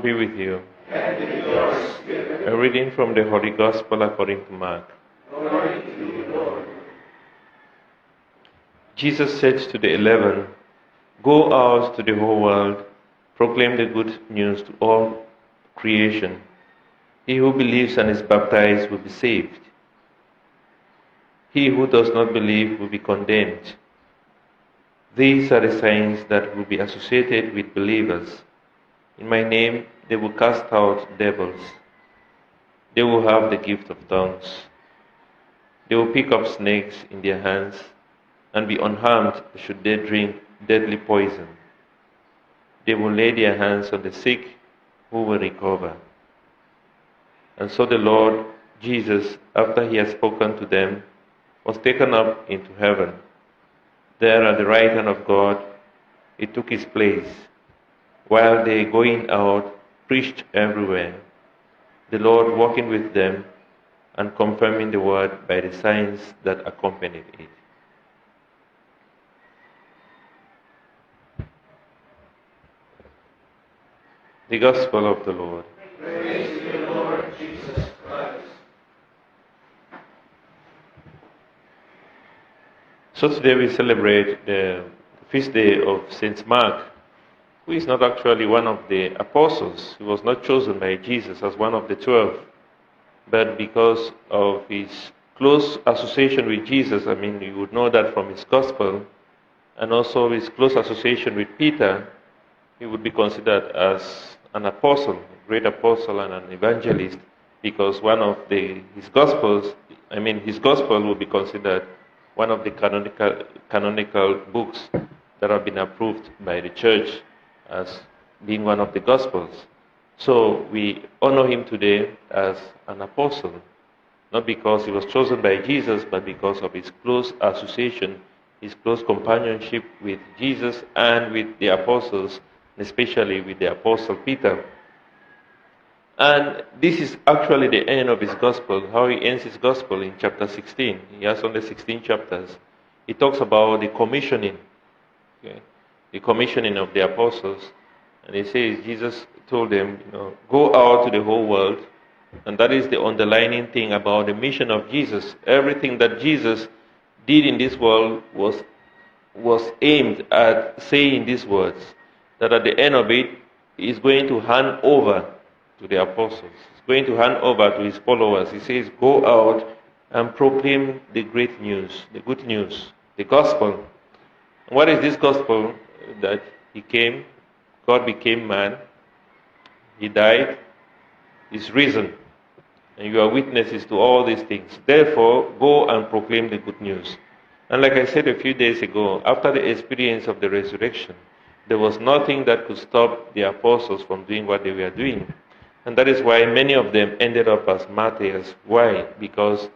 be with you. And with your spirit. A reading from the Holy Gospel according to Mark. Glory to you, Lord. Jesus said to the 11, "Go out to the whole world, proclaim the good news to all creation. He who believes and is baptized will be saved. He who does not believe will be condemned. These are the signs that will be associated with believers. In my name they will cast out devils. They will have the gift of tongues. They will pick up snakes in their hands and be unharmed should they drink deadly poison. They will lay their hands on the sick who will recover." And so the Lord Jesus, after he had spoken to them, was taken up into heaven. There at the right hand of God, he took his place, while they going out preached everywhere, the Lord walking with them and confirming the word by the signs that accompanied it. The Gospel of the Lord. Praise to you, Lord Jesus Christ. So today we celebrate the feast day of Saint Mark, who is not actually one of the apostles. He was not chosen by Jesus as one of the 12, but because of his close association with Jesus. You would know that from his Gospel, and also his close association with Peter, he would be considered as an apostle, a great apostle and an evangelist, because one of his Gospels, his Gospel would be considered one of the canonical books that have been approved by the Church as being one of the Gospels. So we honor him today as an apostle, not because he was chosen by Jesus, but because of his close association, his close companionship with Jesus and with the apostles, especially with the apostle Peter. And this is actually the end of his gospel, how he ends his gospel in chapter 16. He has only 16 chapters. He talks about the commissioning, the commissioning of the apostles. And he says, Jesus told them, go out to the whole world. And that is the underlining thing about the mission of Jesus. Everything that Jesus did in this world was aimed at saying these words, that at the end of it, he is going to hand over to the apostles. He's going to hand over to his followers. He says, go out and proclaim the great news, the good news, the gospel. And what is this gospel? That he came, God became man, he died, he's risen, and you are witnesses to all these things. Therefore, go and proclaim the good news. And like I said a few days ago, after the experience of the resurrection, there was nothing that could stop the apostles from doing what they were doing. And that is why many of them ended up as martyrs. Why? Because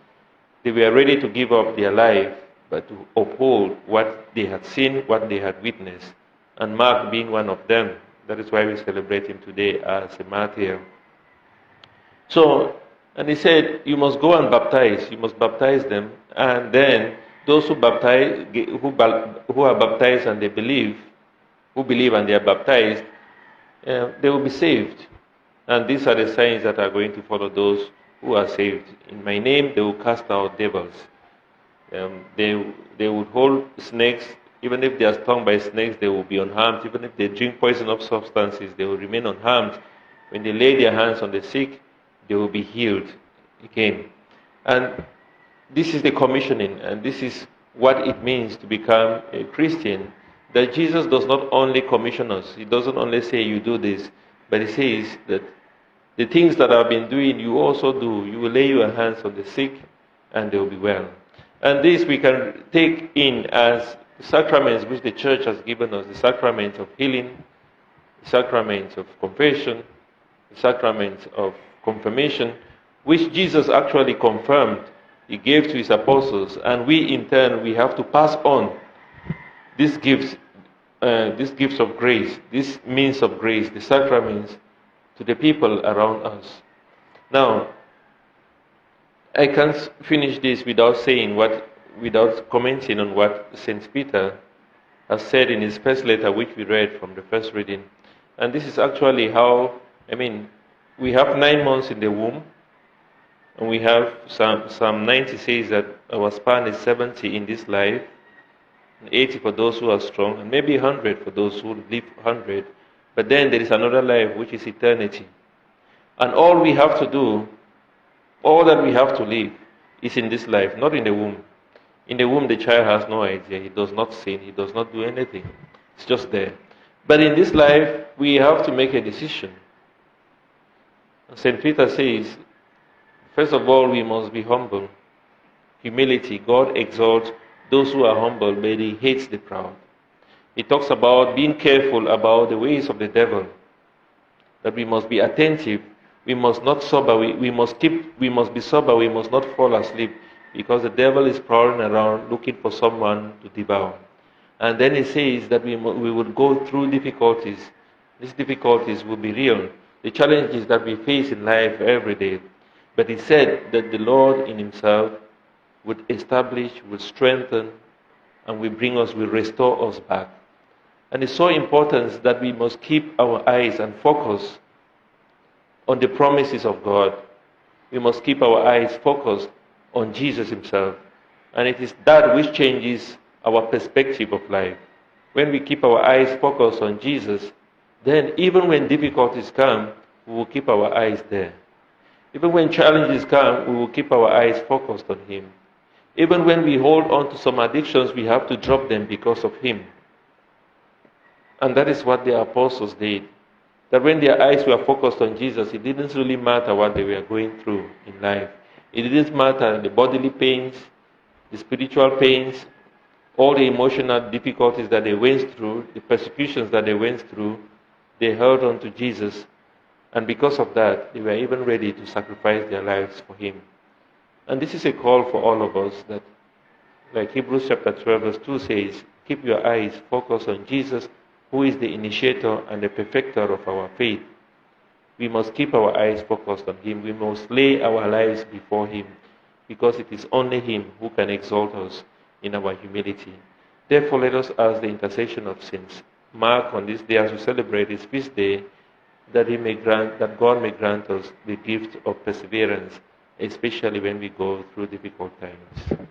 they were ready to give up their life, but to uphold what they had seen, what they had witnessed. And Mark being one of them. That is why we celebrate him today as a martyr. So, and he said, you must go and baptize. You must baptize them. And then those who are baptized and they believe, who believe and they are baptized, they will be saved. And these are the signs that are going to follow those who are saved. In my name, they will cast out devils. They would hold snakes. Even if they are stung by snakes, they will be unharmed. Even if they drink poisonous substances, they will remain unharmed. When they lay their hands on the sick, they will be healed again. And this is the commissioning, and this is what it means to become a Christian. That Jesus does not only commission us. He doesn't only say you do this, but he says that the things that I've been doing, you also do. You will lay your hands on the sick, and they will be well. And this we can take in as sacraments which the Church has given us, the sacraments of healing, the sacraments of confession, the sacraments of confirmation, which Jesus actually confirmed. He gave to his apostles, and we in turn, we have to pass on these gifts of grace, this means of grace, the sacraments, to the people around us. Now, I can't finish this without commenting on what Saint Peter has said in his first letter, which we read from the first reading. And this is actually how I mean, we have 9 months in the womb, and we have Psalm 90 says that our span is 70 in this life, and 80 for those who are strong, and maybe 100 for those who live 100. But then there is another life, which is eternity. And all we have to do, all that we have to live, is in this life, not in the womb. In the womb, the child has no idea. He does not sin. He does not do anything. It's just there. But in this life, we have to make a decision. St. Peter says, first of all, we must be humble. Humility. God exalts those who are humble, but He hates the proud. He talks about being careful about the ways of the devil. That we must be attentive. We must not sober. We must be sober. We must not fall asleep, because the devil is prowling around looking for someone to devour. And then He says that we would go through difficulties. These difficulties will be real. The challenges that we face in life every day. But He said that the Lord in Himself would establish, would strengthen, and will restore us back. And it's so important that we must keep our eyes and focus on the promises of God. We must keep our eyes focused on Jesus Himself. And it is that which changes our perspective of life. When we keep our eyes focused on Jesus, then even when difficulties come, we will keep our eyes there. Even when challenges come, we will keep our eyes focused on Him. Even when we hold on to some addictions, we have to drop them because of Him. And that is what the apostles did. That when their eyes were focused on Jesus, it didn't really matter what they were going through in life. It didn't matter the bodily pains, the spiritual pains, all the emotional difficulties that they went through, the persecutions that they went through. They held on to Jesus. And because of that, they were even ready to sacrifice their lives for Him. And this is a call for all of us that, like Hebrews chapter 12 verse 2 says, keep your eyes focused on Jesus, who is the initiator and the perfecter of our faith. We must keep our eyes focused on Him. We must lay our lives before Him, because it is only Him who can exalt us in our humility. Therefore, let us ask the intercession of Saint Mark on this day as we celebrate His feast day, that God may grant us the gift of perseverance, especially when we go through difficult times.